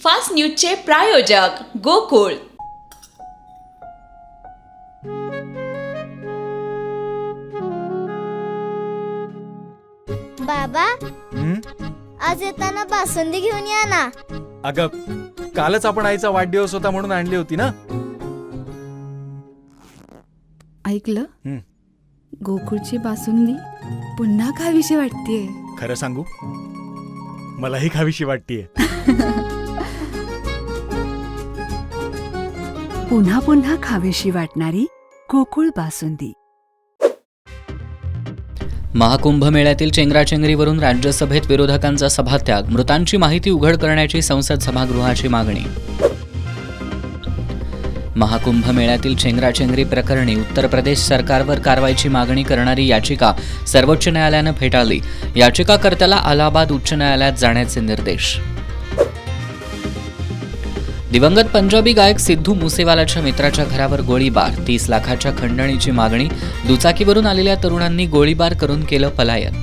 Fast न्यूजचे प्रायोजक गोकुळ. बाबा, आज येताना बासुंदी घेऊन या ना. अगं, कालच आपण आईचा वाढदिवस होता म्हणून आणली होती ना. ऐकलं, गोकुळची बासुंदी पुन्हा खावीशी वाटतेय. खरं सांगू, मलाही खावीशी वाटतेय. पुन्हा पुन्हा खावीशी वाटणारी गोकुळ बासुंदी. महाकुंभ मेळ्यातील चेंगराचेंगरीवरून राज्यसभेत विरोधकांचा सभात्याग, मृतांची माहिती उघड करण्याची संसद सभागृहाची मागणी. महाकुंभ मेळ्यातील चेंगराचेंगरी प्रकरणी उत्तर प्रदेश सरकारवर कारवाईची मागणी करणारी याचिका सर्वोच्च न्यायालयानं फेटाळली. याचिकाकर्त्याला अलाहाबाद उच्च न्यायालयात जाण्याचे निर्देश. दिवंगत पंजाबी गायक सिद्धू मुसेवालाच्या मित्राच्या घरावर गोळीबार, 30 लाखाच्या खंडणीची मागणी. दुचाकीवरून आलेल्या तरुणांनी गोळीबार करून केलं पलायन.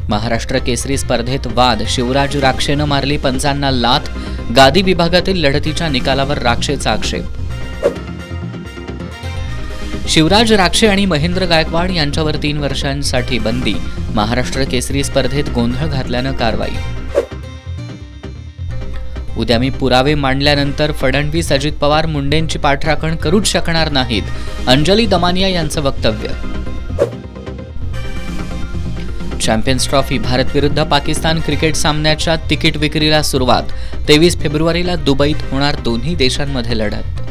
महाराष्ट्र केसरी स्पर्धेत वाद, शिवराज राक्षेनं मारली पंचांना लाथ. गादी विभागातील लढतीच्या निकालावर राक्षेचा आक्षेप. शिवराज राक्षे आणि महेंद्र गायकवाड यांच्यावर 3 वर्षांसाठी बंदी. महाराष्ट्र केसरी स्पर्धेत गोंधळ घातल्यानं कारवाई. उद्या मी पुरावे मांडल्यानंतर फडणवीस, अजित पवार मुंडेंची पाठराखण करूच शकणार नाहीत, अंजली दमानिया यांचं वक्तव्य. चॅम्पियन्स ट्रॉफी, भारत विरुद्ध पाकिस्तान क्रिकेट सामन्याच्या तिकीट विक्रीला सुरुवात. 23 फेब्रुवारीला दुबईत होणार दोन्ही देशांमध्ये लढत.